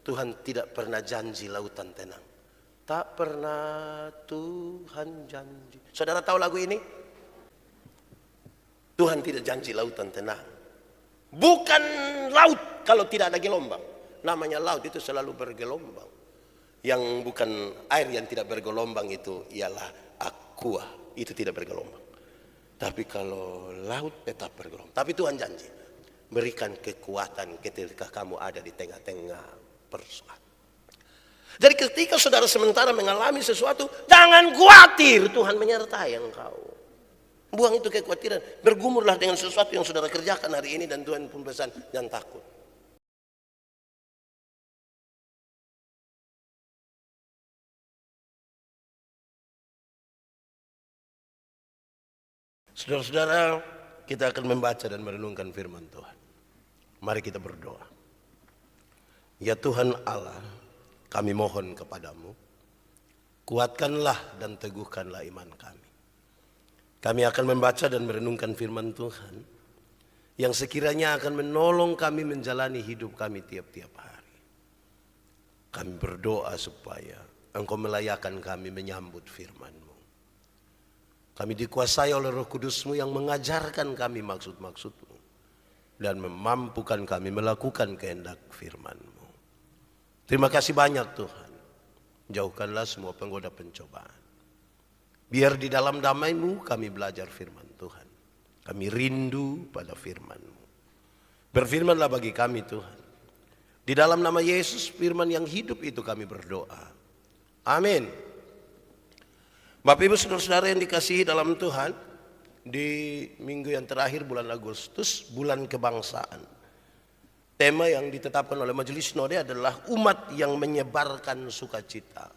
Tuhan tidak pernah janji lautan tenang. Tak pernah Tuhan janji. Saudara tahu lagu ini? Tuhan tidak janji lautan tenang. Bukan laut kalau tidak ada gelombang. Namanya laut itu selalu bergelombang. Yang bukan air yang tidak bergelombang itu ialah aqua. Itu tidak bergelombang. Tapi kalau laut tetap bergelombang. Tapi Tuhan janji berikan kekuatan ketika kamu ada di tengah-tengah persoalan. Jadi ketika saudara sementara mengalami sesuatu, jangan khawatir, Tuhan menyertai engkau. Buang itu kekhawatiran, bergumurlah dengan sesuatu yang saudara kerjakan hari ini, dan Tuhan pun pesan, jangan takut. Saudara-saudara, kita akan membaca dan merenungkan firman Tuhan. Mari kita berdoa. Ya Tuhan Allah, kami mohon kepadamu, kuatkanlah dan teguhkanlah iman kami. Kami akan membaca dan merenungkan firman Tuhan yang sekiranya akan menolong kami menjalani hidup kami tiap-tiap hari. Kami berdoa supaya Engkau melayakan kami menyambut firman-Mu. Kami dikuasai oleh Roh Kudus-Mu yang mengajarkan kami maksud-maksud-Mu dan memampukan kami melakukan kehendak firman-Mu. Terima kasih banyak Tuhan. Jauhkanlah semua penggoda pencobaan. Biar di dalam damai-Mu kami belajar firman Tuhan. Kami rindu pada firman-Mu. Berfirmanlah bagi kami Tuhan. Di dalam nama Yesus, firman yang hidup itu kami berdoa. Amin. Bapak Ibu saudara-saudara yang dikasihi dalam Tuhan, di minggu yang terakhir bulan Agustus, bulan kebangsaan. Tema yang ditetapkan oleh Majelis Sinode adalah umat yang menyebarkan sukacita.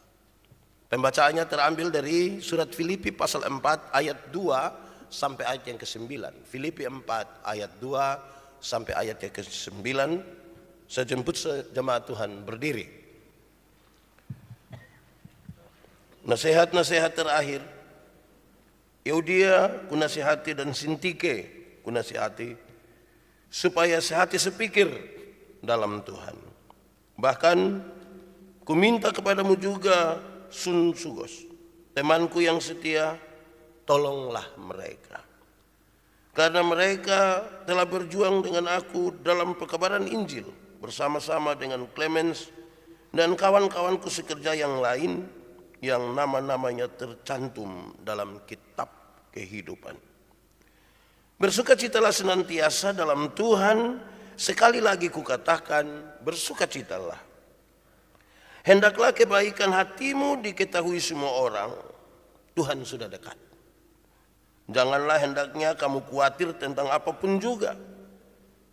Pembacaannya terambil dari surat Filipi pasal 4 ayat 2 sampai ayat yang ke-9. Filipi 4 ayat 2 sampai ayat yang ke-9. Saya jemput jemaat Tuhan berdiri. Nasihat-nasihat terakhir. Eudia kunasihati dan Sintike kunasihati, supaya sehati sepikir dalam Tuhan. Bahkan ku minta kepadamu juga Sungsugos, temanku yang setia, tolonglah mereka. Karena mereka telah berjuang dengan aku dalam pekabaran Injil bersama-sama dengan Clemens dan kawan-kawanku sekerja yang lain yang nama-namanya tercantum dalam kitab kehidupan. Bersukacitalah senantiasa dalam Tuhan. Sekali lagi kukatakan, bersukacitalah. Hendaklah kebaikan hatimu diketahui semua orang. Tuhan sudah dekat. Janganlah hendaknya kamu khawatir tentang apapun juga.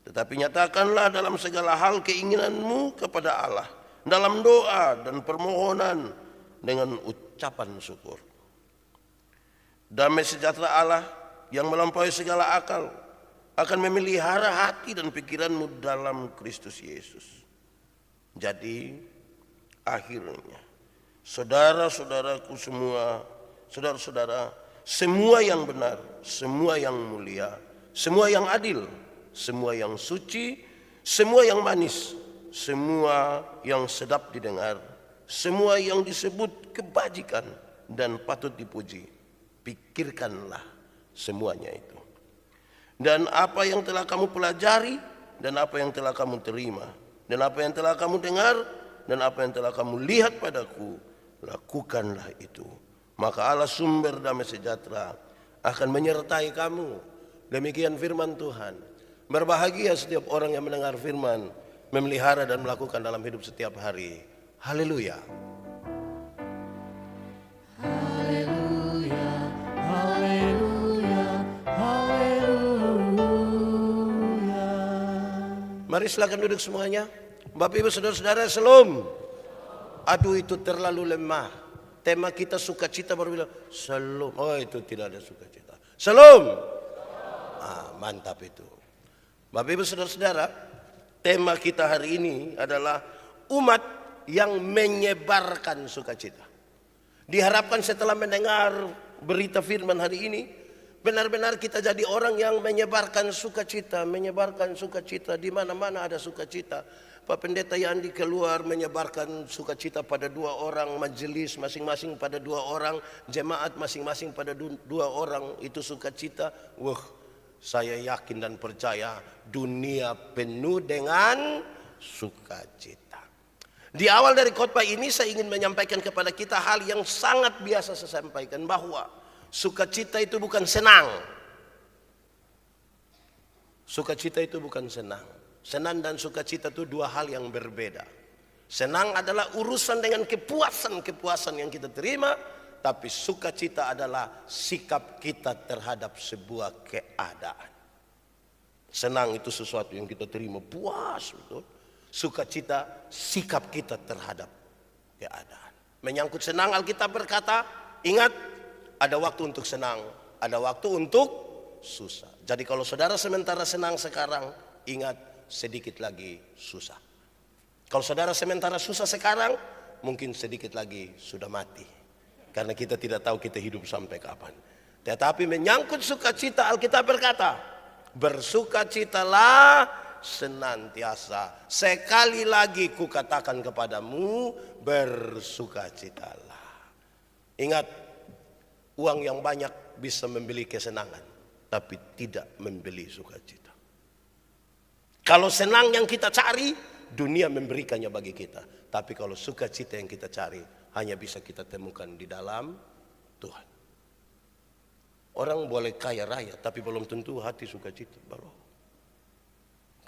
Tetapi nyatakanlah dalam segala hal keinginanmu kepada Allah, dalam doa dan permohonan dengan ucapan syukur. Damai sejahtera Allah yang melampaui segala akal akan memelihara hati dan pikiranmu dalam Kristus Yesus. Jadi akhirnya saudara-saudaraku semua, saudara-saudara, semua yang benar, semua yang mulia, semua yang adil, semua yang suci, semua yang manis, semua yang sedap didengar, semua yang disebut kebajikan dan patut dipuji, pikirkanlah semuanya itu. Dan apa yang telah kamu pelajari, dan apa yang telah kamu terima, dan apa yang telah kamu dengar, dan apa yang telah kamu lihat padaku, lakukanlah itu. Maka Allah sumber damai sejahtera akan menyertai kamu. Demikian firman Tuhan. Berbahagia setiap orang yang mendengar firman, memelihara dan melakukan dalam hidup setiap hari. Haleluya. Mari silakan duduk semuanya. Bapak Ibu saudara-saudara, shalom. Aduh itu terlalu lemah. Tema kita sukacita baru bilang shalom. Oh itu tidak ada sukacita. Shalom. Mantap itu. Bapak Ibu saudara-saudara, tema kita hari ini adalah umat yang menyebarkan sukacita. Diharapkan setelah mendengar berita firman hari ini, benar-benar kita jadi orang yang menyebarkan sukacita, di mana-mana ada sukacita. Pak Pendeta Yandi keluar menyebarkan sukacita pada 2 orang, majelis masing-masing pada 2 orang, jemaat masing-masing pada 2 orang, itu sukacita. Wah, saya yakin dan percaya dunia penuh dengan sukacita. Di awal dari khotbah ini saya ingin menyampaikan kepada kita hal yang sangat biasa saya sampaikan, bahwa sukacita itu bukan senang. Sukacita itu bukan senang. Senang dan sukacita itu 2 hal yang berbeda. Senang adalah urusan dengan kepuasan yang kita terima, tapi sukacita adalah sikap kita terhadap sebuah keadaan. Senang itu sesuatu yang kita terima, puas, betul. Sukacita sikap kita terhadap keadaan. Menyangkut senang, Alkitab berkata, ingat, ada waktu untuk senang, ada waktu untuk susah. Jadi kalau saudara sementara senang sekarang, ingat, sedikit lagi susah. Kalau saudara sementara susah sekarang, mungkin sedikit lagi sudah mati. Karena kita tidak tahu kita hidup sampai kapan. Tetapi menyangkut sukacita, Alkitab berkata, bersukacitalah senantiasa. Sekali lagi kukatakan kepadamu, bersukacitalah. Ingat, uang yang banyak bisa membeli kesenangan, tapi tidak membeli sukacita. Kalau senang yang kita cari, dunia memberikannya bagi kita. Tapi kalau sukacita yang kita cari, hanya bisa kita temukan di dalam Tuhan. Orang boleh kaya raya, tapi belum tentu hati sukacita.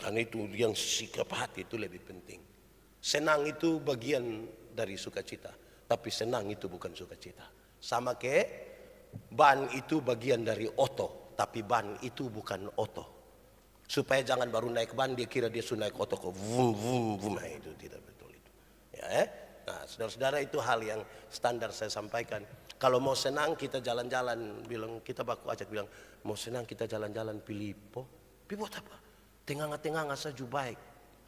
Karena itu yang sikap hati itu lebih penting. Senang itu bagian dari sukacita, tapi senang itu bukan sukacita. Sama kayak ban itu bagian dari oto, tapi ban itu bukan oto. Supaya jangan baru naik ban dia kira dia sudah naik oto kok vum vum vum, itu tidak betul itu. Ya, Nah, saudara-saudara, itu hal yang standar saya sampaikan. Kalau mau senang kita jalan-jalan, bilang kita baku ajak bilang mau senang kita jalan-jalan Pilipo. Buat apa? Tengah-tengah saja baik.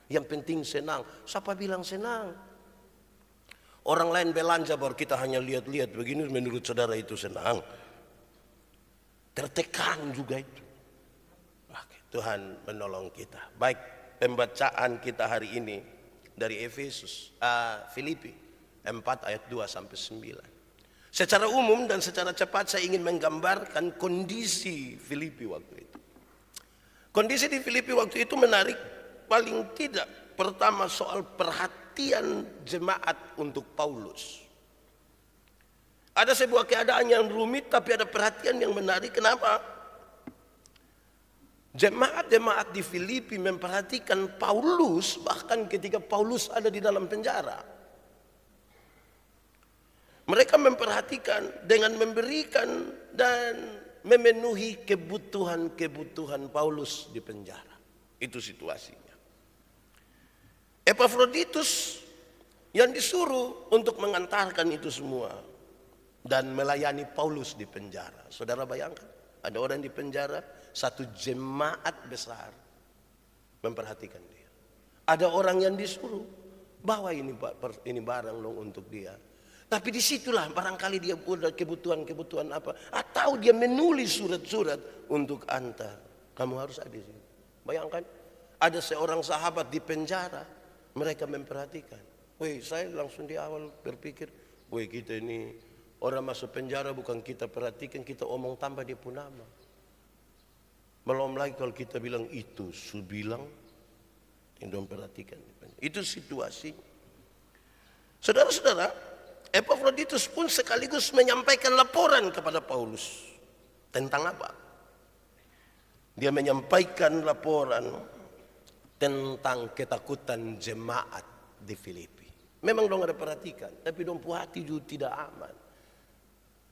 Yang penting senang. Siapa bilang senang? Orang lain belanja baru kita hanya lihat-lihat begini, menurut saudara itu senang. Tertekan juga itu. Tuhan menolong kita. Baik, pembacaan kita hari ini dari Filipi 4 ayat 2 sampai 9. Secara umum dan secara cepat saya ingin menggambarkan kondisi Filipi waktu itu. Kondisi di Filipi waktu itu menarik, paling tidak. Pertama, soal perhatian jemaat untuk Paulus. Ada sebuah keadaan yang rumit, tapi ada perhatian yang menarik. Kenapa? Jemaat-jemaat di Filipi memperhatikan Paulus bahkan ketika Paulus ada di dalam penjara. Mereka memperhatikan dengan memberikan dan memenuhi kebutuhan Paulus di penjara. Itu situasinya. Epafroditus yang disuruh untuk mengantarkan itu semua dan melayani Paulus di penjara. Saudara bayangkan, ada orang di penjara, satu jemaat besar memperhatikan dia. Ada orang yang disuruh bawa ini barang dong untuk dia. Tapi disitulah barangkali dia punya kebutuhan apa, atau dia menulis surat-surat untuk antar. Kamu harus ada di sini. Bayangkan, ada seorang sahabat di penjara, mereka memperhatikan. Saya langsung di awal berpikir, kita ini orang masuk penjara bukan kita perhatikan, kita omong tambah dia pun nama. Belum lagi kalau kita bilang itu, bilang yang dong perhatikan. Itu situasi. Saudara-saudara, Epafroditus pun sekaligus menyampaikan laporan kepada Paulus. Tentang apa? Dia menyampaikan laporan tentang ketakutan jemaat di Filipi. Memang dong ada perhatikan, tapi dong hati juga tidak aman.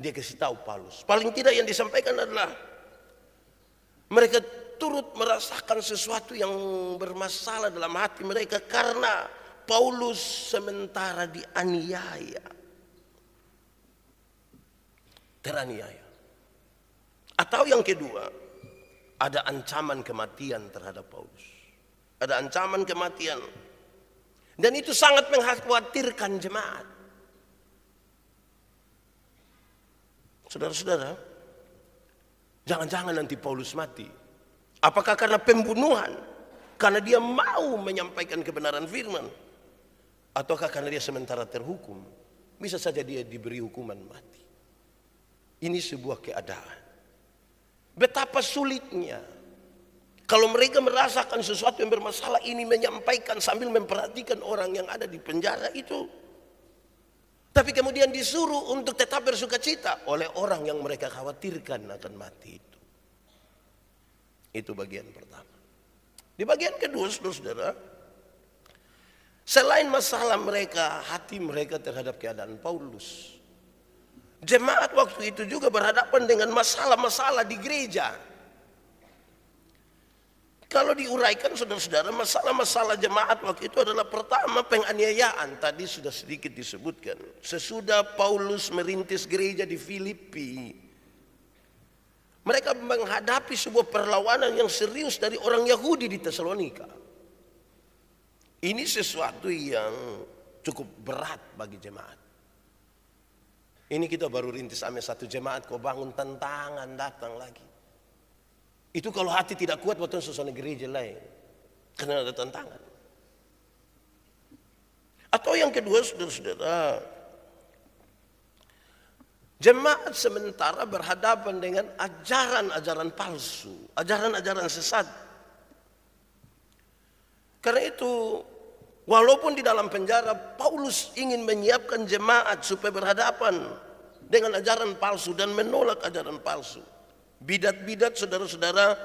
Dia kasih tahu Paulus. Paling tidak yang disampaikan adalah mereka turut merasakan sesuatu yang bermasalah dalam hati mereka karena Paulus sementara dianiaya. Teraniaya. Atau yang kedua, ada ancaman kematian terhadap Paulus. Ada ancaman kematian. Dan itu sangat mengkhawatirkan jemaat. Saudara-saudara, jangan-jangan nanti Paulus mati. Apakah karena pembunuhan? karena dia mau menyampaikan kebenaran firman, ataukah karena dia sementara terhukum? Bisa saja dia diberi hukuman mati. Ini sebuah keadaan. Betapa sulitnya kalau mereka merasakan sesuatu yang bermasalah ini, menyampaikan sambil memperhatikan orang yang ada di penjara itu. Tapi kemudian disuruh untuk tetap bersuka cita oleh orang yang mereka khawatirkan akan mati itu. Itu bagian pertama. Di bagian kedua, saudara-saudara, selain masalah mereka, hati mereka terhadap keadaan Paulus, jemaat waktu itu juga berhadapan dengan masalah-masalah di gereja. Kalau diuraikan, saudara-saudara, masalah-masalah jemaat waktu itu adalah pertama, penganiayaan. Tadi sudah sedikit disebutkan. Sesudah Paulus merintis gereja di Filipi, mereka menghadapi sebuah perlawanan yang serius dari orang Yahudi di Tesalonika. Ini sesuatu yang cukup berat bagi jemaat. Ini kita baru rintis ame satu jemaat, kau bangun tantangan datang lagi. Itu kalau hati tidak kuat waktu suasana gereja lain, karena ada tantangan. Atau yang kedua, saudara-saudara, jemaat sementara berhadapan dengan ajaran-ajaran palsu, ajaran-ajaran sesat. Karena itu, walaupun di dalam penjara, Paulus ingin menyiapkan jemaat supaya berhadapan dengan ajaran palsu dan menolak ajaran palsu. Bidat-bidat, saudara-saudara,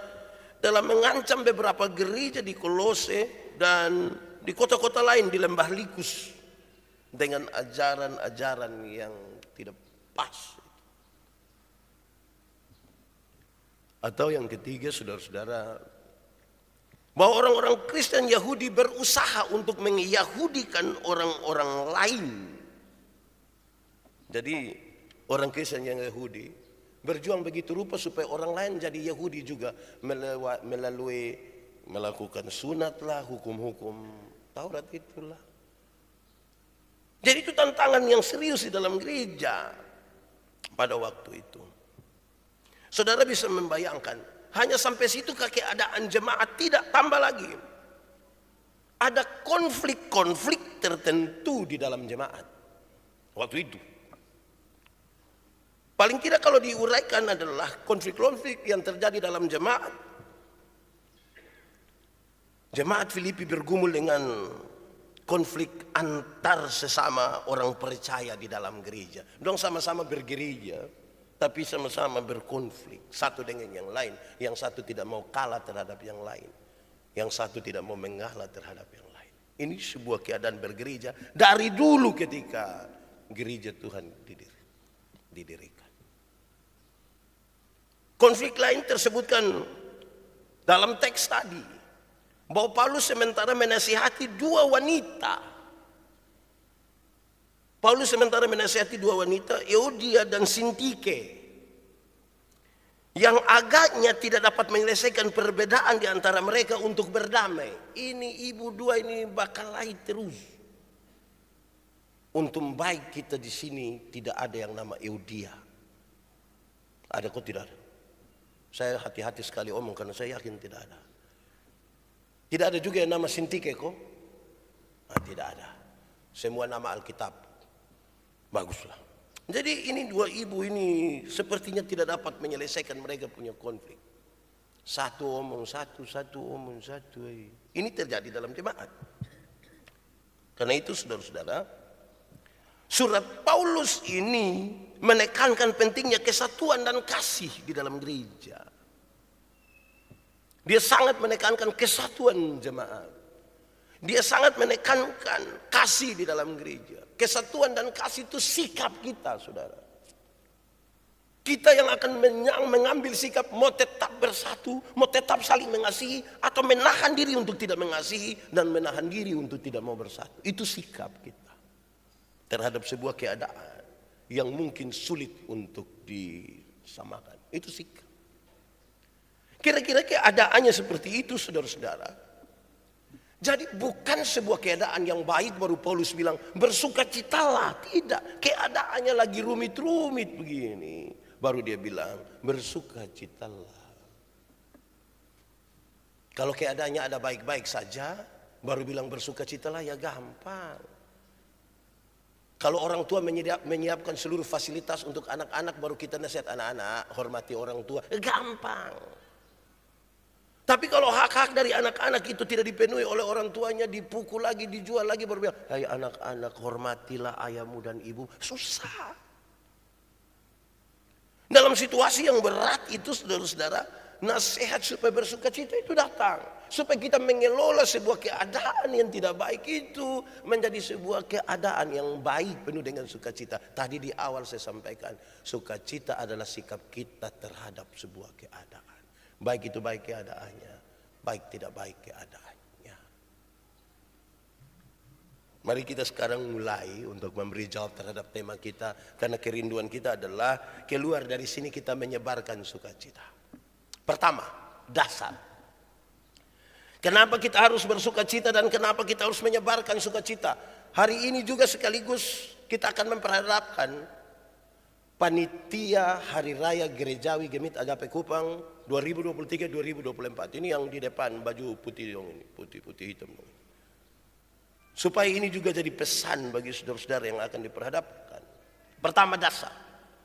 dalam mengancam beberapa gereja di Kolose dan di kota-kota lain di lembah Likus dengan ajaran-ajaran yang tidak pas. Atau yang ketiga, saudara-saudara, bahwa orang-orang Kristen Yahudi berusaha untuk menyahudikan orang-orang lain. Jadi orang Kristen yang Yahudi berjuang begitu rupa supaya orang lain jadi Yahudi juga, melalui melakukan sunatlah, hukum-hukum Taurat itulah. Jadi itu tantangan yang serius di dalam gereja pada waktu itu. Saudara bisa membayangkan, hanya sampai situ keadaan jemaat, tidak tambah lagi. Ada konflik-konflik tertentu di dalam jemaat waktu itu. Paling tidak kalau diuraikan adalah konflik-konflik yang terjadi dalam jemaat. Jemaat Filipi bergumul dengan konflik antar sesama orang percaya di dalam gereja. Dong sama-sama bergereja, tapi sama-sama berkonflik satu dengan yang lain. Yang satu tidak mau kalah terhadap yang lain, yang satu tidak mau mengalah terhadap yang lain. Ini sebuah keadaan bergereja dari dulu ketika gereja Tuhan didirikan. Konflik lain tersebutkan dalam teks tadi, bahwa Paulus sementara menasihati dua wanita. Paulus sementara menasihati dua wanita, Euodia dan Sintike, yang agaknya tidak dapat menyelesaikan perbedaan di antara mereka untuk berdamai. Ini ibu dua ini bakal lagi terus. Untung baik kita di sini tidak ada yang nama Euodia. Ada kok tidak ada? Saya hati-hati sekali omong karena saya yakin tidak ada. Tidak ada juga yang nama Sintike kok? Nah, tidak ada. Semua nama Alkitab. Baguslah. Jadi ini dua ibu ini sepertinya tidak dapat menyelesaikan mereka punya konflik. Satu omong satu, satu omong satu. Ini terjadi dalam jemaat. Karena itu saudara-saudara, surat Paulus ini menekankan pentingnya kesatuan dan kasih di dalam gereja. Dia sangat menekankan kesatuan jemaat. Dia sangat menekankan kasih di dalam gereja. Kesatuan dan kasih itu sikap kita, saudara. Kita yang akan mengambil sikap mau tetap bersatu, mau tetap saling mengasihi, atau menahan diri untuk tidak mengasihi dan menahan diri untuk tidak mau bersatu. Itu sikap kita terhadap sebuah keadaan yang mungkin sulit untuk disamakan. Itu sikap. Kira-kira keadaannya seperti itu, saudara-saudara. Jadi bukan sebuah keadaan yang baik baru Paulus bilang bersukacitalah. Tidak, keadaannya lagi rumit-rumit begini. Baru dia bilang bersukacitalah. Kalau keadaannya ada baik-baik saja, baru bilang bersukacitalah ya gampang. Kalau orang tua menyiapkan seluruh fasilitas untuk anak-anak, baru kita nasihat anak-anak, hormati orang tua, gampang. Tapi kalau hak-hak dari anak-anak itu tidak dipenuhi oleh orang tuanya, dipukul lagi, dijual lagi, baru bilang, hai anak-anak, hormatilah ayahmu dan ibu. Susah. Dalam situasi yang berat itu, saudara-saudara, nasihat supaya bersukacita itu datang. Supaya kita mengelola sebuah keadaan yang tidak baik itu menjadi sebuah keadaan yang baik, penuh dengan sukacita. Tadi di awal saya sampaikan, sukacita adalah sikap kita terhadap sebuah keadaan. Baik itu baik keadaannya, baik tidak baik keadaannya. Mari kita sekarang mulai untuk memberi jawab terhadap tema kita. Karena kerinduan kita adalah keluar dari sini kita menyebarkan sukacita. Pertama, dasar. Kenapa kita harus bersukacita dan kenapa kita harus menyebarkan sukacita? Hari ini juga sekaligus kita akan memperhadapkan Panitia Hari Raya Gerejawi Gemit Agape Kupang 2023-2024. Ini yang di depan baju putih dong ini, putih-putih hitam dong. Supaya ini juga jadi pesan bagi saudara-saudara yang akan diperhadapkan. Pertama, dasar.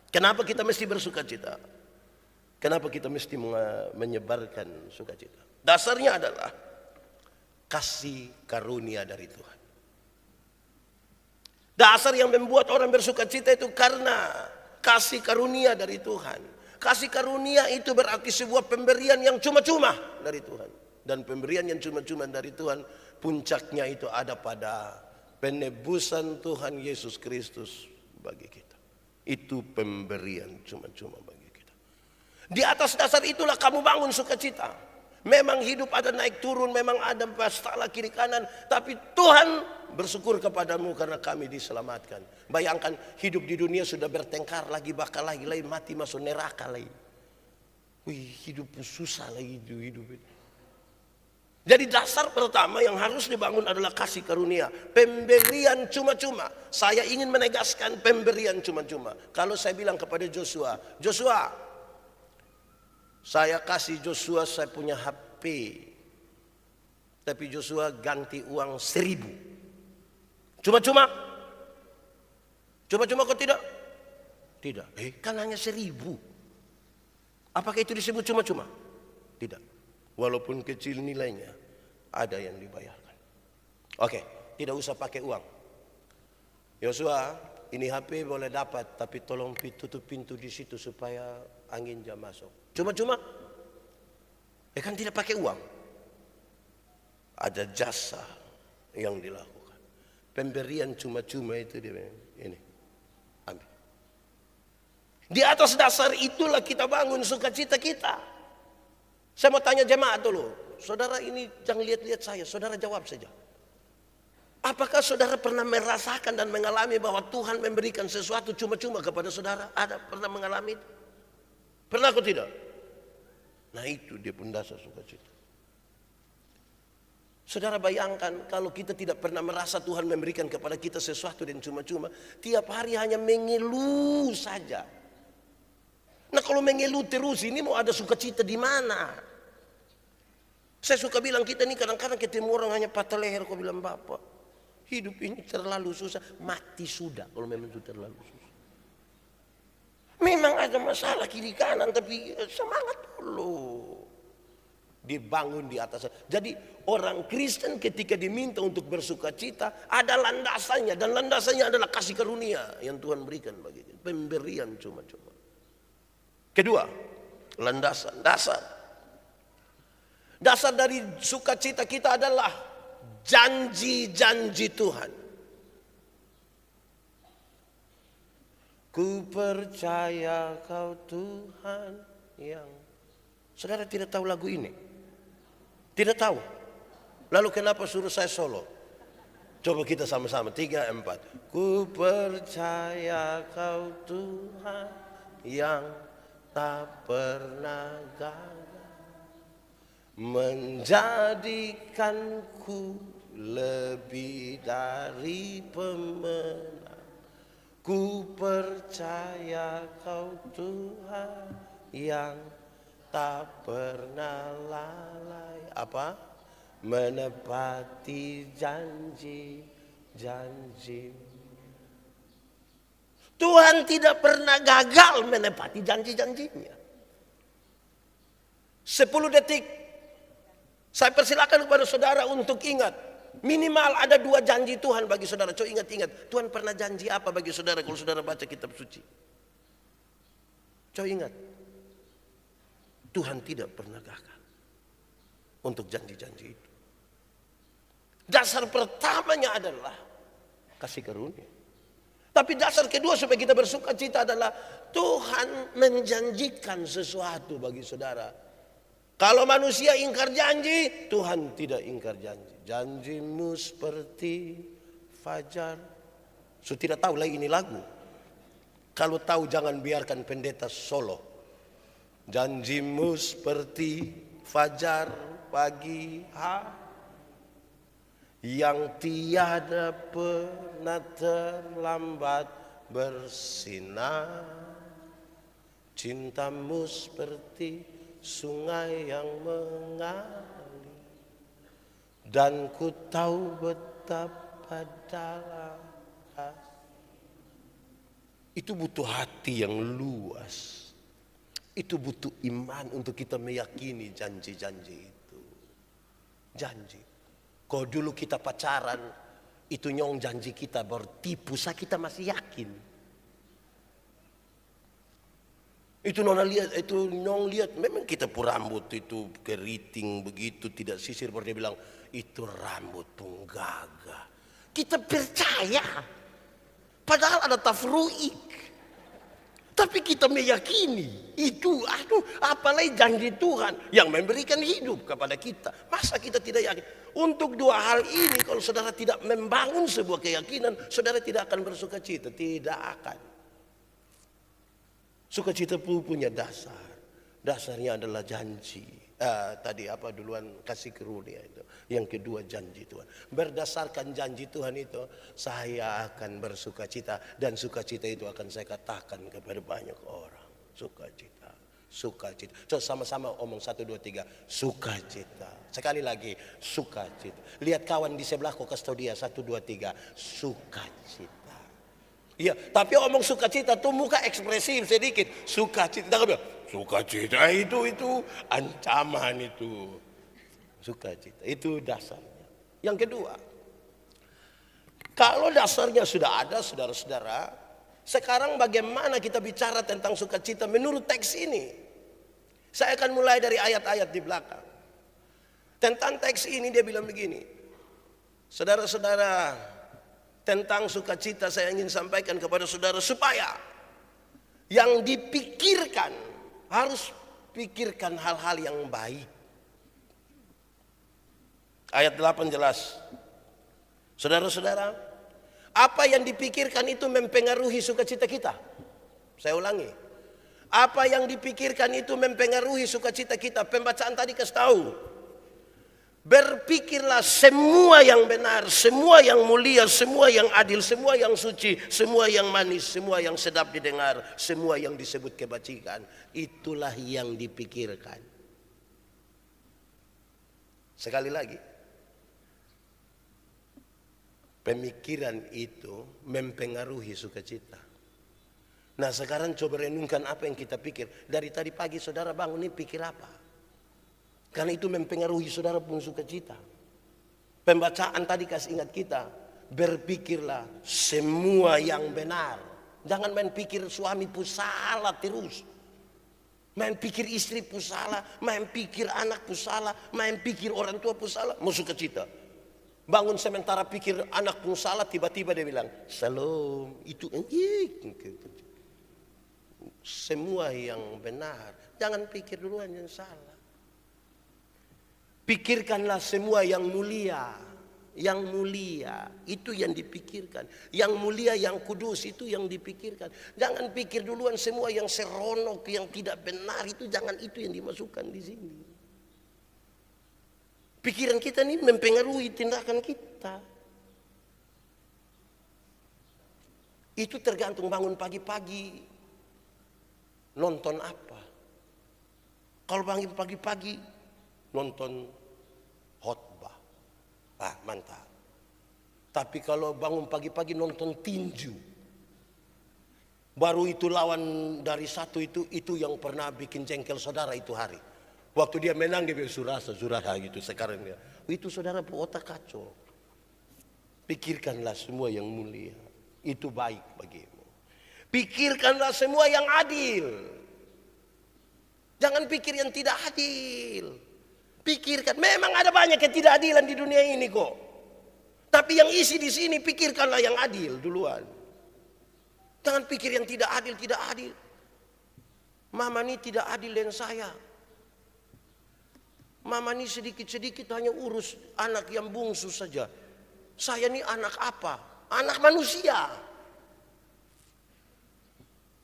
Kenapa kita mesti bersukacita? Kenapa kita mesti menyebarkan sukacita? Dasarnya adalah kasih karunia dari Tuhan. Dasar yang membuat orang bersukacita itu karena kasih karunia dari Tuhan. Kasih karunia itu berarti sebuah pemberian yang cuma-cuma dari Tuhan. Dan pemberian yang cuma-cuma dari Tuhan, puncaknya itu ada pada penebusan Tuhan Yesus Kristus bagi kita. Itu pemberian cuma-cuma bagi kita. Di atas dasar itulah kamu bangun sukacita. Memang hidup ada naik turun, memang ada masalah kiri kanan, tapi Tuhan bersyukur kepadamu karena kami diselamatkan. Bayangkan hidup di dunia sudah bertengkar lagi, bakal lagi mati masuk neraka lagi. Wih, hidup susah lagi hidup itu. Jadi dasar pertama yang harus dibangun adalah kasih karunia. Pemberian cuma-cuma. Saya ingin menegaskan pemberian cuma-cuma. Kalau saya bilang kepada Joshua, Joshua, saya kasih Joshua saya punya HP, tapi Joshua ganti uang 1.000. Cuma-cuma? Cuma-cuma kok tidak? Tidak. Kan hanya 1.000. Apakah itu disebut cuma-cuma? Tidak. Walaupun kecil nilainya, ada yang dibayarkan. Oke, tidak usah pakai uang. Joshua, ini HP boleh dapat, tapi tolong tutup pintu di situ supaya angin jam masuk. Cuma-cuma? Kan tidak pakai uang. Ada jasa yang dilakukan. Pemberian cuma-cuma itu dia ini. Ambil. Di atas dasar itulah kita bangun sukacita kita. Saya mau tanya jemaat dulu. Saudara ini jangan lihat-lihat saya. Saudara jawab saja. Apakah saudara pernah merasakan dan mengalami bahwa Tuhan memberikan sesuatu cuma-cuma kepada saudara? Ada pernah mengalami itu? Pernah atau tidak? Nah itu dia pun dasar sukacita. Saudara bayangkan kalau kita tidak pernah merasa Tuhan memberikan kepada kita sesuatu dan cuma-cuma. Tiap hari hanya mengeluh saja. Nah kalau mengeluh terus ini mau ada sukacita di mana? Saya suka bilang kita ini kadang-kadang ketemu orang hanya patah leher. Kau bilang Bapak, hidup ini terlalu susah. Mati sudah kalau memang itu terlalu susah. Memang ada masalah kiri kanan, tapi semangat dulu. Dibangun di atas. Jadi orang Kristen ketika diminta untuk bersukacita ada landasannya. Dan landasannya adalah kasih karunia yang Tuhan berikan bagi kita. Pemberian cuma-cuma. Kedua, landasan, dasar. Dasar dari sukacita kita adalah janji-janji Tuhan. Ku percaya kau Tuhan yang... Saudara tidak tahu lagu ini? Tidak tahu? Lalu kenapa suruh saya solo? Coba kita sama-sama, 3, 4. Ku percaya kau Tuhan yang tak pernah gagal, menjadikanku lebih dari pemenang. Ku percaya kau Tuhan yang tak pernah lalai apa? Menepati janji-janji. Tuhan tidak pernah gagal menepati janji-janjinya. 10 detik saya persilakan kepada saudara untuk ingat. Minimal ada 2 janji Tuhan bagi saudara. Coba ingat-ingat. Tuhan pernah janji apa bagi saudara kalau saudara baca kitab suci? Coba ingat. Tuhan tidak pernah gagal untuk janji-janji itu. Dasar pertamanya adalah kasih karunia. Tapi dasar kedua supaya kita bersuka cita adalah Tuhan menjanjikan sesuatu bagi saudara. Kalau manusia ingkar janji, Tuhan tidak ingkar janji. Janjimu seperti fajar. So tidak tahu lagi ini lagu. Kalau tahu jangan biarkan pendeta solo. Janjimu seperti fajar pagi hari yang tiada pernah terlambat bersinar. Cintamu seperti sungai yang mengalir dan ku tahu betapa dalam hati. Itu butuh hati yang luas. Itu butuh iman untuk kita meyakini janji-janji itu. Janji. Kalau dulu kita pacaran, itu nyong janji kita bertipu, kita masih yakin. Itu nona lihat, itu nyong lihat, memang kita pun rambut itu keriting begitu, tidak sisir, baru dia bilang itu rambut penggaga. Kita percaya, padahal ada tafruik, tapi kita meyakini itu, apalagi janji Tuhan yang memberikan hidup kepada kita. Masa kita tidak yakin? Untuk 2 hal ini, kalau saudara tidak membangun sebuah keyakinan, saudara tidak akan bersuka cita, tidak akan. Sukacita punya dasar. Dasarnya adalah janji. Tadi apa duluan kasih karunia itu. Yang kedua janji Tuhan. Berdasarkan janji Tuhan itu, saya akan bersukacita dan sukacita itu akan saya katakan kepada banyak orang. Sukacita, sukacita. Coba sama-sama omong 1 2 3. Sukacita. Sekali lagi sukacita. Lihat kawan di sebelahku, kasih tahu dia 1 2 3. Sukacita. Iya, tapi omong sukacita tuh muka ekspresif sedikit. Sukacita, sukacita itu ancaman itu. Sukacita itu dasarnya. Yang kedua, kalau dasarnya sudah ada, saudara-saudara, sekarang bagaimana kita bicara tentang sukacita menurut teks ini? Saya akan mulai dari ayat-ayat di belakang. Tentang teks ini dia bilang begini, saudara-saudara, tentang sukacita saya ingin sampaikan kepada saudara supaya yang dipikirkan harus pikirkan hal-hal yang baik. Ayat 8 jelas. Saudara-saudara, apa yang dipikirkan itu mempengaruhi sukacita kita. Saya ulangi. Apa yang dipikirkan itu mempengaruhi sukacita kita. Pembacaan tadi kasih tahu. Berpikirlah semua yang benar, semua yang mulia, semua yang adil, semua yang suci, semua yang manis, semua yang sedap didengar, semua yang disebut kebajikan. Itulah yang dipikirkan. Sekali lagi, pemikiran itu mempengaruhi sukacita. Nah sekarang coba renungkan apa yang kita pikir. Dari tadi pagi saudara bangun ini pikir apa? Karena itu mempengaruhi saudara pun sukacita. Pembacaan tadi kasih ingat kita. Berpikirlah semua yang benar. Jangan main pikir suami pun salah terus. Main pikir istri pun salah. Main pikir anak pun salah. Main pikir orang tua pun salah. Mau sukacita. Bangun sementara pikir anak pun salah. Tiba-tiba dia bilang salam. Itu semua yang benar. Jangan pikir duluan yang salah. Pikirkanlah semua yang mulia. Yang mulia itu yang dipikirkan. Yang mulia, yang kudus itu yang dipikirkan. Jangan pikir duluan semua yang seronok, yang tidak benar itu, jangan itu yang dimasukkan di sini. Pikiran kita ini mempengaruhi tindakan kita. Itu tergantung bangun pagi-pagi nonton apa. Kalau bangun pagi-pagi nonton khotbah, mantap. Tapi kalau bangun pagi-pagi nonton tinju, baru itu lawan dari satu itu yang pernah bikin jengkel saudara itu hari. Waktu dia menang dia bilang surasa gitu. Sekarang dia, itu saudara otak kacau. Pikirkanlah semua yang mulia, itu baik bagimu. Pikirkanlah semua yang adil. Jangan pikir yang tidak adil. Pikirkan, memang ada banyak ketidakadilan di dunia ini kok. Tapi yang isi di sini pikirkanlah yang adil duluan. Jangan pikir yang tidak adil. Mama ini tidak adil dengan saya. Mama ini sedikit-sedikit hanya urus anak yang bungsu saja. Saya ini anak apa? Anak manusia.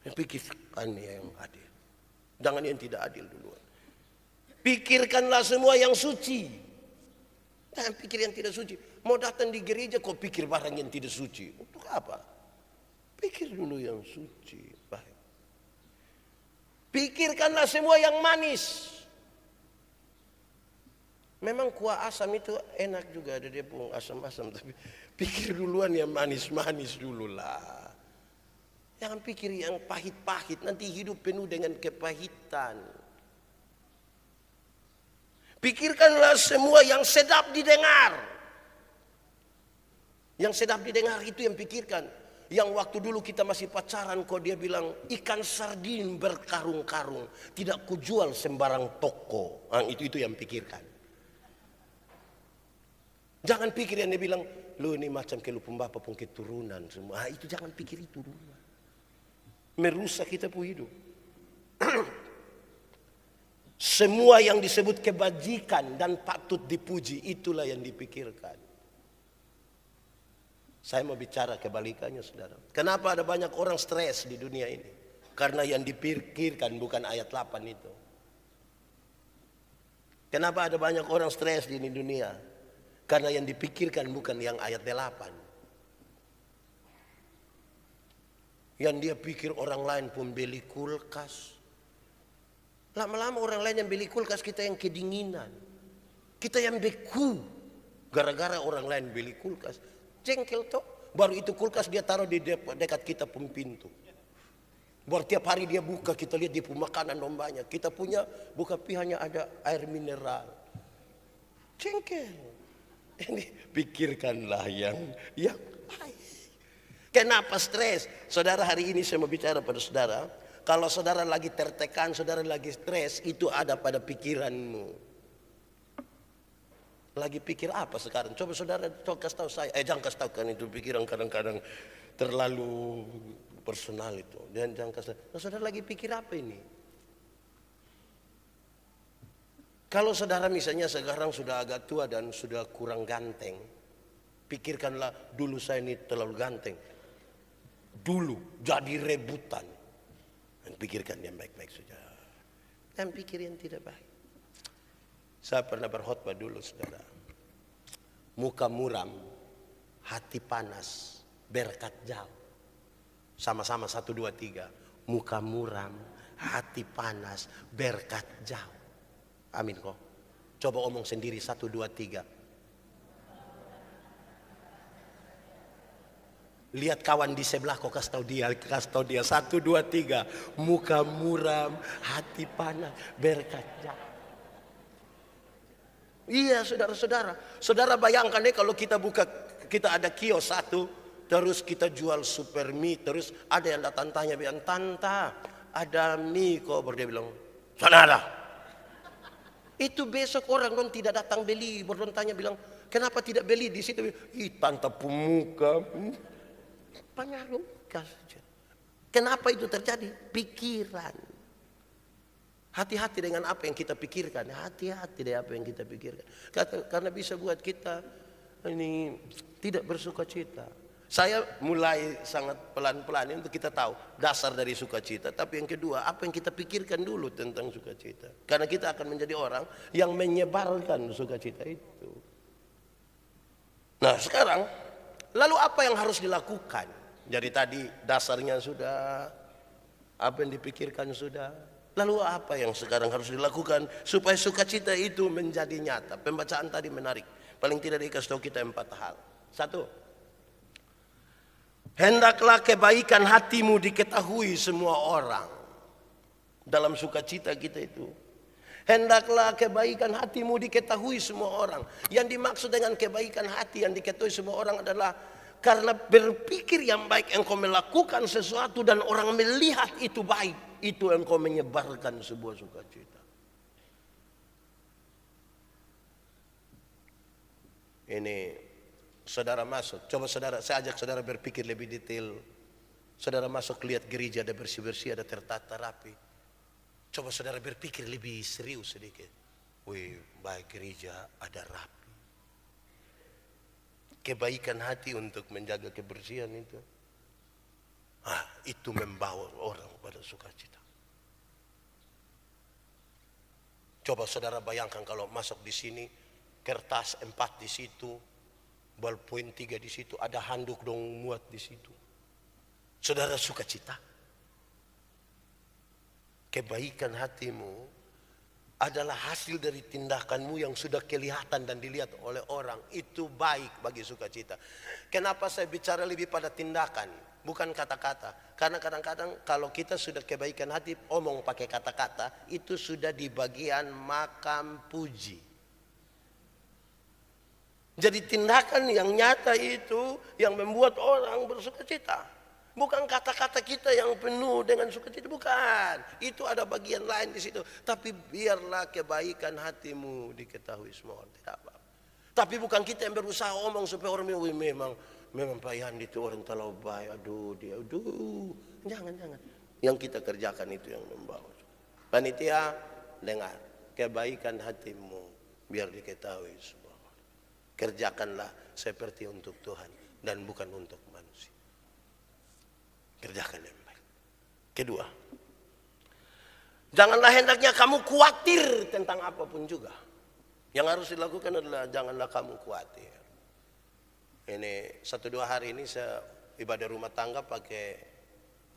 Yang pikirkan yang adil. Jangan yang tidak adil duluan. Pikirkanlah semua yang suci. Jangan pikir yang tidak suci. Mau datang di gereja kok pikir barang yang tidak suci. Untuk apa? Pikir dulu yang suci. Baik. Pikirkanlah semua yang manis. Memang kuah asam itu enak juga, ada dia pun asam-asam. Tapi pikir duluan yang manis-manis dulu lah. Jangan pikir yang pahit-pahit, nanti hidup penuh dengan kepahitan. Pikirkanlah semua yang sedap didengar. Yang sedap didengar itu yang pikirkan. Yang waktu dulu kita masih pacaran kok dia bilang ikan sardin berkarung-karung, tidak kujual sembarang toko. Itu yang pikirkan. Jangan pikir yang dia bilang, lu ini macam kelupung bapak pun keturunan semua. Itu jangan pikir itu dulu. Merusak kita pun hidup. Semua yang disebut kebajikan dan patut dipuji, itulah yang dipikirkan. Saya mau bicara kebalikannya, saudara. Kenapa ada banyak orang stres di dunia ini? Karena yang dipikirkan bukan ayat 8 itu. Kenapa ada banyak orang stres di dunia? Karena yang dipikirkan bukan yang ayat 8. Yang dia pikir orang lain pun beli kulkas. Lama-lama orang lain yang beli kulkas, kita yang kedinginan. Kita yang beku. Gara-gara orang lain beli kulkas. Jengkel toh. Baru itu kulkas dia taruh di dekat kita pun pintu. Baru tiap hari dia buka, kita lihat dia punya makanan dombanya. Kita punya buka pihaknya ada air mineral. Jengkel. Ini pikirkanlah yang baik. Kenapa stres? Saudara, hari ini saya mau bicara pada saudara. Kalau saudara lagi tertekan, saudara lagi stres, itu ada pada pikiranmu. Lagi pikir apa sekarang? Coba saudara kasih tahu saya. Jangan kasih tahu kan, itu pikiran kadang-kadang terlalu personal itu. Dan jangan kasih tahu. Saudara lagi pikir apa ini? Kalau saudara misalnya sekarang sudah agak tua dan sudah kurang ganteng, pikirkanlah dulu saya ini terlalu ganteng. Dulu jadi rebutan. Dan pikirkan yang baik-baik saja. Dan pikir yang tidak baik. Saya pernah berkhotbah dulu, saudara. Muka muram, hati panas, berkat jauh. Sama-sama 1, 2, 3. Muka muram, hati panas, berkat jauh. Amin kok. Coba omong sendiri 1, 2, 3. Lihat kawan di sebelah kok kasih tahu dia 1, 2, 3. Muka muram, hati panas, berkat jauh. Iya saudara-saudara. Saudara bayangkan deh kalau kita ada kios satu, terus kita jual super mie, terus ada yang datang tanya bilang, "Tanta, ada mie kok?" Baru dia bilang, "Saudara." Itu besok orang dong tidak datang beli, baru tanya bilang, "Kenapa tidak beli di situ?" Tanta pemuka. Pengaruh saja. Kenapa itu terjadi? Pikiran. Hati-hati dengan apa yang kita pikirkan. Hati-hati dengan apa yang kita pikirkan. Karena bisa buat kita ini tidak bersuka cita. Saya mulai sangat pelan-pelan untuk kita tahu dasar dari sukacita. Tapi yang kedua, apa yang kita pikirkan dulu tentang sukacita. Karena kita akan menjadi orang yang menyebarkan sukacita itu. Nah sekarang, lalu apa yang harus dilakukan? Jadi tadi dasarnya sudah, apa yang dipikirkan sudah. Lalu apa yang sekarang harus dilakukan supaya sukacita itu menjadi nyata? Pembacaan tadi menarik. Paling tidak dikasih tahu kita 4 hal. 1. Hendaklah kebaikan hatimu diketahui semua orang. Dalam sukacita kita itu. Hendaklah kebaikan hatimu diketahui semua orang. Yang dimaksud dengan kebaikan hati yang diketahui semua orang adalah karena berpikir yang baik engkau melakukan sesuatu dan orang melihat itu baik, itu engkau menyebarkan sebuah sukacita. Ini saudara masuk, coba saudara, saya ajak saudara berpikir lebih detail. Saudara masuk lihat gereja ada bersih-bersih, ada tertata rapi. Coba saudara berpikir lebih serius sedikit. Wih, baik gereja ada rapi. Kebaikan hati untuk menjaga kebersihan itu. Itu membawa orang pada sukacita. Coba saudara bayangkan kalau masuk di sini, kertas 4 di situ, ballpoint 3 di situ, ada handuk dong muat di situ. Saudara sukacita. Kebaikan hatimu adalah hasil dari tindakanmu yang sudah kelihatan dan dilihat oleh orang. Itu baik bagi sukacita. Kenapa saya bicara lebih pada tindakan, bukan kata-kata? Karena kadang-kadang kalau kita sudah kebaikan hati, omong pakai kata-kata, itu sudah di bagian makam puji. Jadi tindakan yang nyata itu yang membuat orang bersukacita. Bukan kata-kata kita yang penuh dengan sukacita, bukan. Itu ada bagian lain di situ. Tapi biarlah kebaikan hatimu diketahui semua orang, tidak apa-apa. Tapi bukan kita yang berusaha omong supaya orang memang Pak Yandi itu orang terlalu baik. Aduh. Jangan. Yang kita kerjakan itu yang membawa. Panitia, dengar. Kebaikan hatimu biar diketahui semua orang. Kerjakanlah seperti untuk Tuhan dan bukan untuk manusia. Kerjakan yang baik. Kedua, janganlah hendaknya kamu khawatir tentang apapun juga. Yang harus dilakukan adalah janganlah kamu khawatir. Ini 1-2 hari ini saya ibadah rumah tangga pakai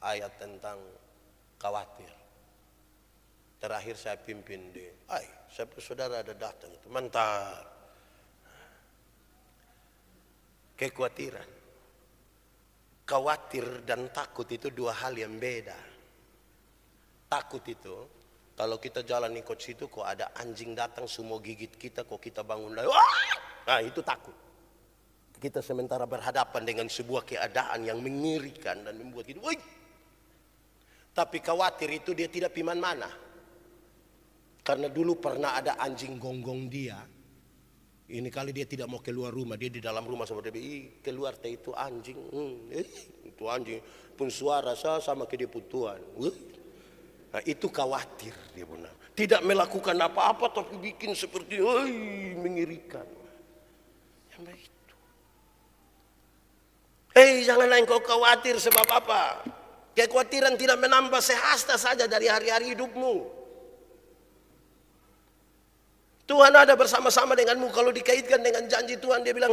ayat tentang khawatir. Terakhir saya pimpin di, saudara ada datang itu, mantap. Kekhawatiran. Khawatir dan takut itu 2 hal yang beda. Takut itu, kalau kita jalan ikut situ, kok ada anjing datang semua gigit kita, kok kita bangun lagi, nah itu takut. Kita sementara berhadapan dengan sebuah keadaan yang mengerikan dan membuat kita, woi. Tapi khawatir itu dia tidak piman mana. Karena dulu pernah ada anjing gonggong dia. Ini kali dia tidak mau keluar rumah, dia di dalam rumah sama dia, keluar teh itu anjing, itu anjing pun suara saya sama ke dia putuan. Nah itu khawatir dia benar. Tidak melakukan apa-apa tapi bikin seperti mengerikan. Yang begitu. Janganlah engkau khawatir sebab apa? Kekhawatiran tidak menambah sehasta saja dari hari-hari hidupmu. Tuhan ada bersama-sama denganmu. Kalau dikaitkan dengan janji Tuhan, dia bilang,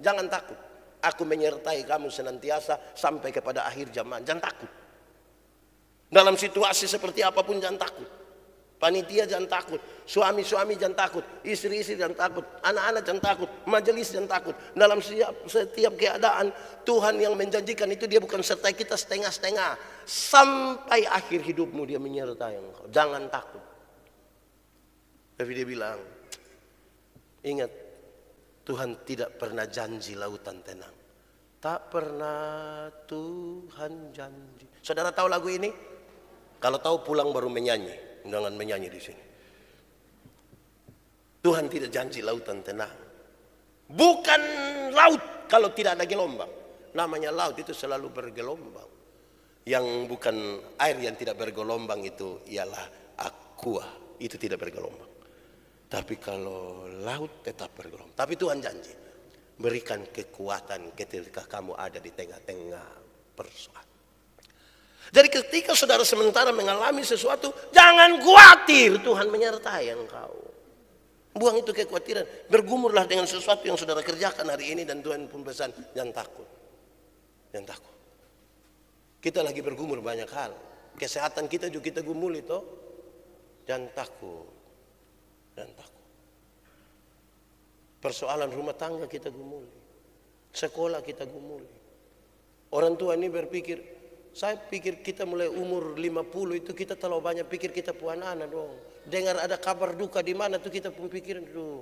jangan takut. Aku menyertai kamu senantiasa sampai kepada akhir zaman. Jangan takut. Dalam situasi seperti apapun jangan takut. Panitia jangan takut. Suami-suami jangan takut. Istri-istri jangan takut. Anak-anak jangan takut. Majelis jangan takut. Dalam setiap keadaan, Tuhan yang menjanjikan itu dia bukan sertai kita setengah-setengah. Sampai akhir hidupmu dia menyertai engkau. Jangan takut. Tapi dia bilang, ingat, Tuhan tidak pernah janji lautan tenang. Tak pernah Tuhan janji. Saudara tahu lagu ini? Kalau tahu pulang baru menyanyi. Jangan menyanyi di sini. Tuhan tidak janji lautan tenang. Bukan laut kalau tidak ada gelombang. Namanya laut itu selalu bergelombang. Yang bukan air yang tidak bergelombang itu ialah aqua. Itu tidak bergelombang. Tapi kalau laut tetap bergelombang. Tapi Tuhan janji berikan kekuatan ketika kamu ada di tengah-tengah persoalan. Jadi ketika saudara sementara mengalami sesuatu, jangan khawatir, Tuhan menyertai engkau. Buang itu kekhawatiran. Bergumurlah dengan sesuatu yang saudara kerjakan hari ini dan Tuhan pun pesan, jangan takut. Jangan takut. Kita lagi bergumur banyak hal. Kesehatan kita juga kita gumuli toh. Jangan takut. Jangan takut. Persoalan rumah tangga kita gumuli. Sekolah kita gumuli. Orang tua ini berpikir, saya pikir kita mulai umur 50 itu kita terlalu banyak pikir kita puan anak dong. Dengar ada kabar duka di mana tuh kita pun pikirin, aduh,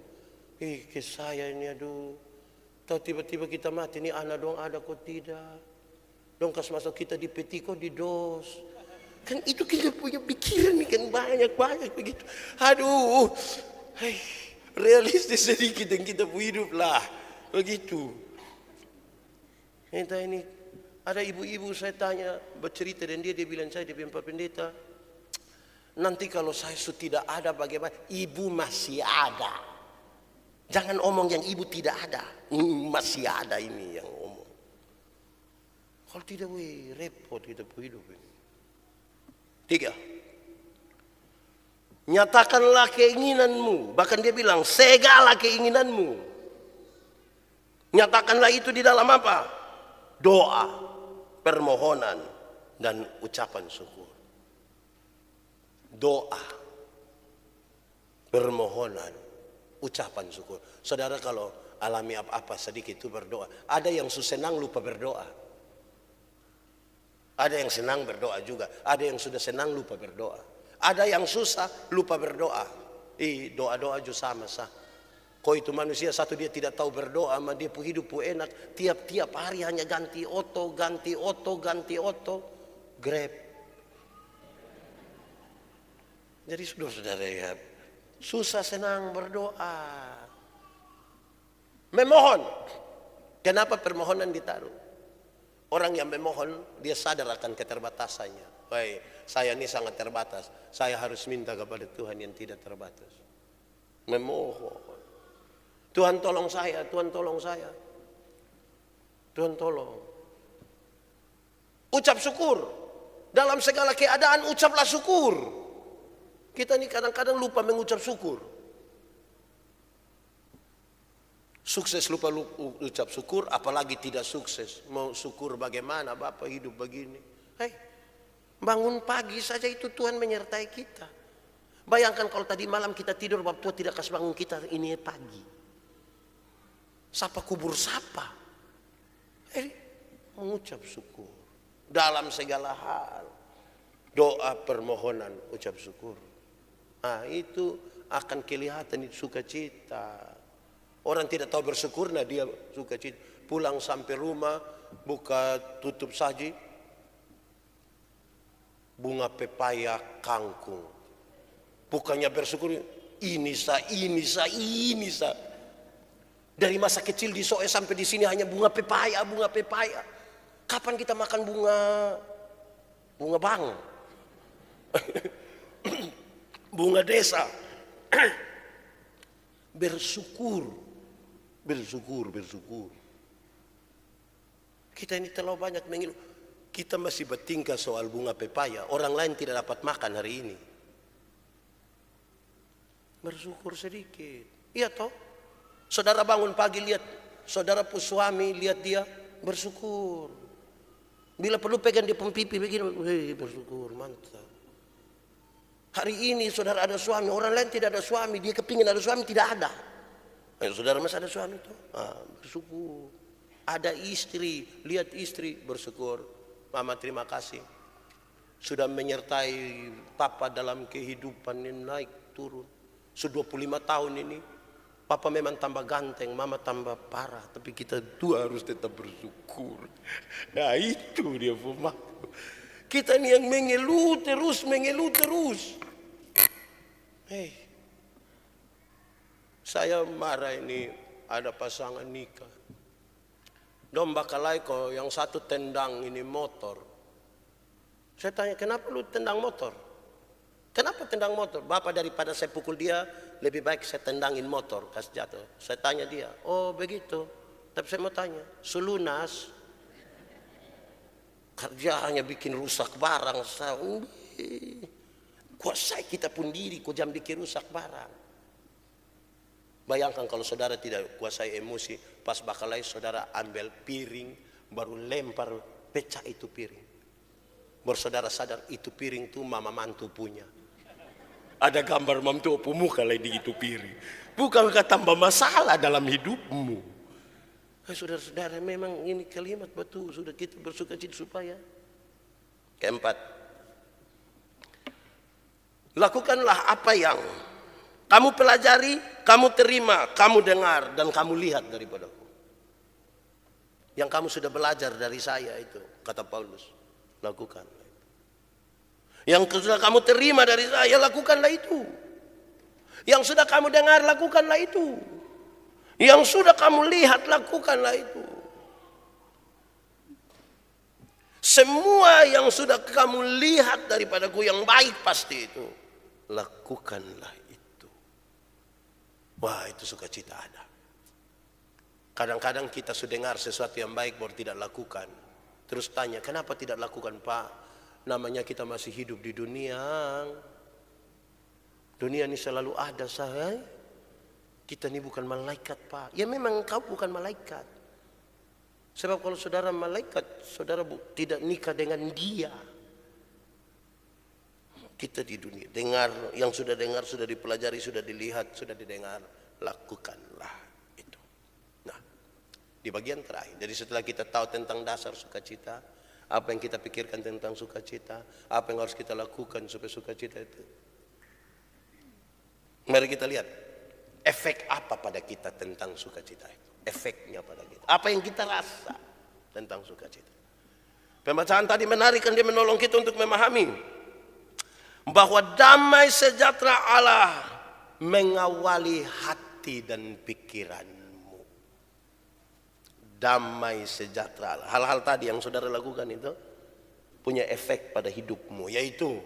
ke saya ini aduh. Tahu tiba-tiba kita mati, ini anak dong ada kok tidak. Dong kas masuk kita di peti kok di dos. Kan itu kita punya pikiran nih kan banyak begitu. Aduh, realistis sedikit yang kita hidup lah. Begitu. Entah ini, ada ibu-ibu saya tanya, bercerita dan dia bilang saya, dia bilang Pak Pendeta, nanti kalau saya sudah tidak ada bagaimana? Ibu masih ada. Jangan omong yang ibu tidak ada. Masih ada ini yang omong. Kalau tidak, repot kita hidup ini. 3. Nyatakanlah keinginanmu. Bahkan dia bilang segala keinginanmu. Nyatakanlah itu di dalam apa? Doa, permohonan, dan ucapan syukur. Doa, permohonan, ucapan syukur. Saudara kalau alami apa-apa sedikit itu berdoa. Ada yang senang lupa berdoa. Ada yang senang berdoa juga. Ada yang sudah senang lupa berdoa. Ada yang susah lupa berdoa. Doa-doa juga sama sah. Kok itu manusia satu dia tidak tahu berdoa, sama dia hidup enak. Tiap-tiap hari hanya ganti oto. Grab. Jadi saudara ya, susah senang berdoa. Memohon. Kenapa permohonan ditaruh? Orang yang memohon, dia sadar akan keterbatasannya. Baik, saya ini sangat terbatas. Saya harus minta kepada Tuhan yang tidak terbatas. Memohon. Tuhan tolong saya, Tuhan tolong saya. Tuhan tolong. Ucap syukur. Dalam segala keadaan ucaplah syukur. Kita ini kadang-kadang lupa mengucap syukur. Sukses lupa ucap syukur, apalagi tidak sukses. Mau syukur bagaimana Bapak hidup begini. Bangun pagi saja itu Tuhan menyertai kita. Bayangkan kalau tadi malam kita tidur, Bapak Tuhan tidak kasih bangun kita ini pagi. Sapa kubur sapa. Mengucap syukur. Dalam segala hal. Doa, permohonan, ucap syukur. Nah itu akan kelihatan itu sukacita. Orang tidak tahu bersyukur, nah dia sukacita. Pulang sampai rumah, buka tutup saji, bunga pepaya kangkung. Bukannya bersyukur, ini sa. Dari masa kecil di Soe sampai di sini hanya bunga pepaya. Kapan kita makan bunga bang? Bunga desa. Bersyukur. Kita ini terlalu banyak mengeluh. Kita masih bertingkah soal bunga pepaya. Orang lain tidak dapat makan hari ini. Bersyukur sedikit. Iya toh. Saudara bangun pagi lihat saudara pun suami, lihat dia bersyukur. Bila perlu pegang dia pipi begini, bersyukur, mantap. Hari ini saudara ada suami, orang lain tidak ada suami, dia kepingin ada suami, tidak ada. Saudara masih ada suami tuh, bersyukur. Ada istri, lihat istri, bersyukur. Mama terima kasih. Sudah menyertai Papa dalam kehidupan ini naik turun. Sudah 25 tahun ini, Papa memang tambah ganteng, Mama tambah parah. Tapi kita dua harus tetap bersyukur. Nah itu dia pemaku. Kita ini yang mengeluh terus. Saya marah ini ada pasangan nikah. Domba kalaiko yang satu tendang ini motor. Saya tanya, kenapa lu tendang motor? Kenapa tendang motor? Bapak daripada saya pukul dia, lebih baik saya tendangin motor, kasih jatuh. Saya tanya dia, oh begitu. Tapi saya mau tanya, sulunas kerja hanya bikin rusak barang. Kuasai kita pun diri, kau jangan bikin rusak barang. Bayangkan kalau saudara tidak kuasai emosi, pas bakalai saudara ambil piring, baru lempar, pecah itu piring. Baru saudara sadar itu piring tuh mama mantu punya. Ada gambar mantu muka lagi di itu piring. Bukankah tambah masalah dalam hidupmu? Saudara-saudara, memang ini kalimat betul. Sudah kita bersukacita supaya. Keempat, lakukanlah apa yang kamu pelajari, kamu terima, kamu dengar, dan kamu lihat daripadaku. Yang kamu sudah belajar dari saya itu, kata Paulus, lakukan. Yang sudah kamu terima dari saya, lakukanlah itu. Yang sudah kamu dengar, lakukanlah itu. Yang sudah kamu lihat, lakukanlah itu. Semua yang sudah kamu lihat daripadaku yang baik pasti itu. Lakukanlah itu. Wah, itu sukacita ada. Kadang-kadang kita sudah dengar sesuatu yang baik baru tidak lakukan. Terus tanya, kenapa tidak lakukan Pak? Namanya kita masih hidup di dunia. Dunia ini selalu ada saya. Kita ini bukan malaikat Pak. Ya memang kau bukan malaikat. Sebab kalau saudara malaikat, saudara tidak nikah dengan dia. Kita di dunia, dengar, yang sudah dengar, sudah dipelajari, sudah dilihat, sudah didengar, lakukanlah itu. Nah, di bagian terakhir, jadi setelah kita tahu tentang dasar sukacita, apa yang kita pikirkan tentang sukacita, apa yang harus kita lakukan supaya sukacita itu. Mari kita lihat, efek apa pada kita tentang sukacita itu. Efeknya pada kita. Apa yang kita rasa tentang sukacita. Pembacaan tadi menarik dan dia menolong kita untuk memahami bahwa damai sejahtera Allah mengawali hati dan pikiranmu. Damai sejahtera Allah. Hal-hal tadi yang saudara lakukan itu punya efek pada hidupmu, yaitu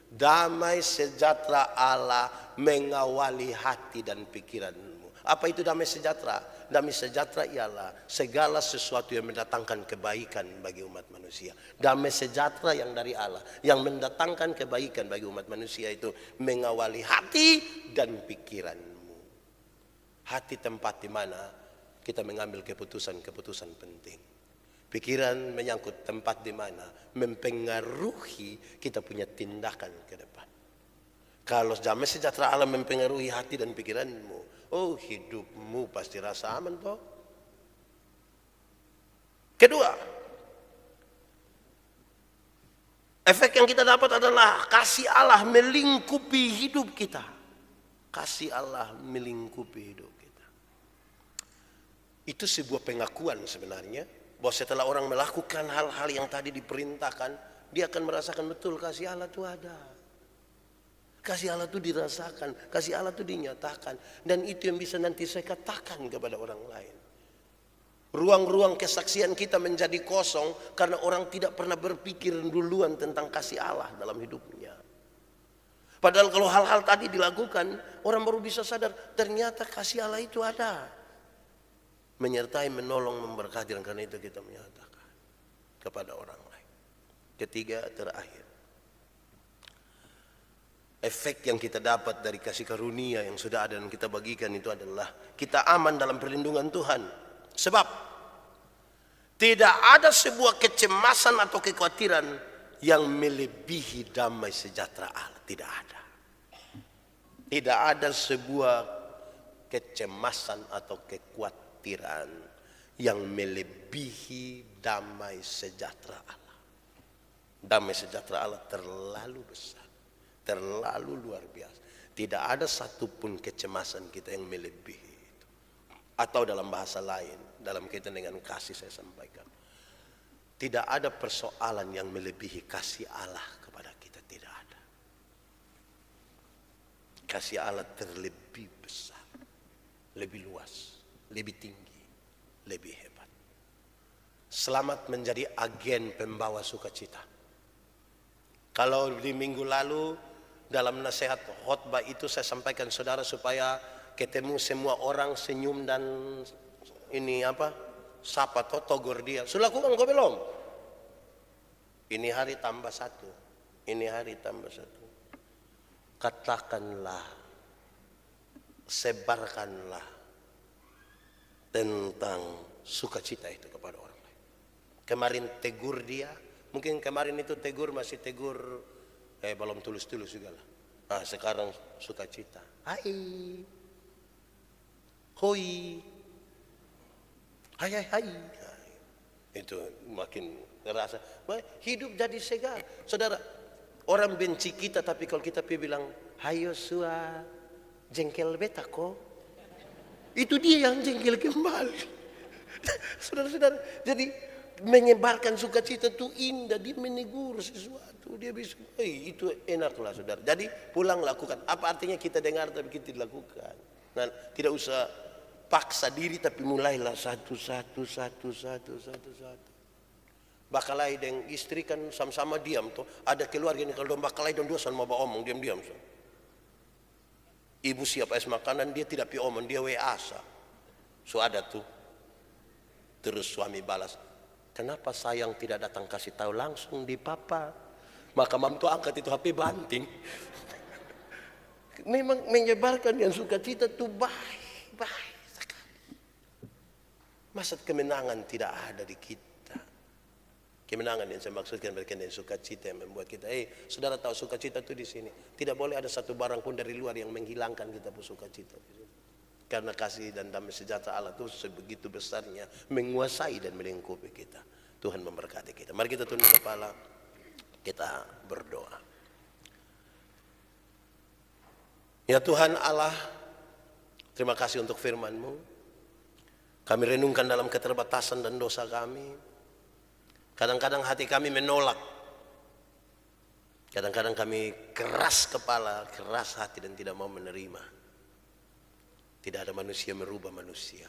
damai sejahtera Allah mengawali hati dan pikiranmu. Apa itu damai sejahtera? Damai sejahtera ialah segala sesuatu yang mendatangkan kebaikan bagi umat manusia. Damai sejahtera yang dari Allah, yang mendatangkan kebaikan bagi umat manusia itu mengawali hati dan pikiranmu. Hati tempat di mana kita mengambil keputusan-keputusan penting. Pikiran menyangkut tempat di mana mempengaruhi kita punya tindakan ke depan. Kalau damai sejahtera Allah mempengaruhi hati dan pikiranmu, oh hidupmu pasti rasa aman toh. Kedua, efek yang kita dapat adalah kasih Allah melingkupi hidup kita. Kasih Allah melingkupi hidup kita. Itu sebuah pengakuan sebenarnya, bahwa setelah orang melakukan hal-hal yang tadi diperintahkan, dia akan merasakan betul kasih Allah itu ada. Kasih Allah itu dirasakan, kasih Allah itu dinyatakan. Dan itu yang bisa nanti saya katakan kepada orang lain. Ruang-ruang kesaksian kita menjadi kosong karena orang tidak pernah berpikir duluan tentang kasih Allah dalam hidupnya. Padahal kalau hal-hal tadi dilakukan, orang baru bisa sadar ternyata kasih Allah itu ada. Menyertai, menolong, memberkati, dan karena itu kita menyatakan kepada orang lain. Ketiga, terakhir. Efek yang kita dapat dari kasih karunia yang sudah ada dan kita bagikan itu adalah kita aman dalam perlindungan Tuhan. Sebab tidak ada sebuah kecemasan atau kekhawatiran yang melebihi damai sejahtera Allah. Tidak ada. Tidak ada sebuah kecemasan atau kekhawatiran yang melebihi damai sejahtera Allah. Damai sejahtera Allah terlalu besar. Terlalu luar biasa. Tidak ada satupun kecemasan kita yang melebihi itu. Atau dalam bahasa lain, dalam kaitan dengan kasih saya sampaikan, tidak ada persoalan yang melebihi kasih Allah kepada kita. Tidak ada. Kasih Allah terlebih besar, lebih luas, lebih tinggi, lebih hebat. Selamat menjadi agen pembawa sukacita. Kalau di minggu lalu dalam nasihat khotbah itu saya sampaikan saudara supaya ketemu semua orang senyum dan ini apa? Sapa atau togor dia. Sudah lakukan kau belum? Ini hari tambah satu. Ini hari tambah satu. Katakanlah, sebarkanlah tentang sukacita itu kepada orang lain. Kemarin tegur dia, Mungkin kemarin itu tegur masih tegur belum tulus-tulus juga lah. Nah, sekarang sukacita. Hai. Hoi. Hai hai hai. Nah, itu makin terasa. Hidup jadi segar. Saudara, orang benci kita tapi kalau kita bilang, "Hayo sua, jengkel beta kok." Itu dia yang jengkel kembali. Saudara-saudara, jadi menyebarkan sukacita itu indah. Dia menegur sesuatu, dia bisa, itu enaklah saudara. Jadi pulang lakukan. Apa artinya kita dengar tapi kita lakukan. Nah, tidak usah paksa diri tapi mulailah satu. Bakalai dengan istri kan sama-sama diam tuh. Ada keluarga ini kalau bakalai dan dua sama bawa omong diam-diam. Ibu siap es makanan dia tidak pi omong, dia WA sa. So ada tuh. Terus suami balas, kenapa sayang tidak datang kasih tahu langsung di papa? Maka mam tuh angkat itu HP banting. Memang menyebarkan yang sukacita tuh baik sekali. Masa kemenangan tidak ada di kita. Kemenangan yang saya maksudkan berkaitan dengan sukacita yang membuat kita, saudara tahu sukacita itu di sini. Tidak boleh ada satu barang pun dari luar yang menghilangkan kita pun sukacita. Karena kasih dan damai sejahtera Allah itu sebegitu besarnya menguasai dan melingkupi kita. Tuhan memberkati kita. Mari kita tunduk kepala, kita berdoa. Ya Tuhan Allah, terima kasih untuk firman-Mu. Kami renungkan dalam keterbatasan dan dosa kami. Kadang-kadang hati kami menolak. Kadang-kadang kami keras kepala, keras hati dan tidak mau menerima. Tidak ada manusia merubah manusia.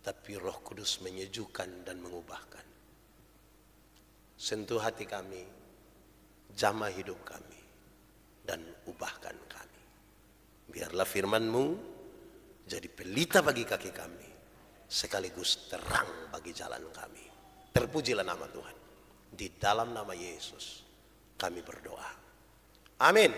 Tapi Roh Kudus menyejukkan dan mengubahkan. Sentuh hati kami, jamah hidup kami, dan ubahkan kami. Biarlah firman-Mu jadi pelita bagi kaki kami, sekaligus terang bagi jalan kami. Terpujilah nama Tuhan. Di dalam nama Yesus kami berdoa. Amin.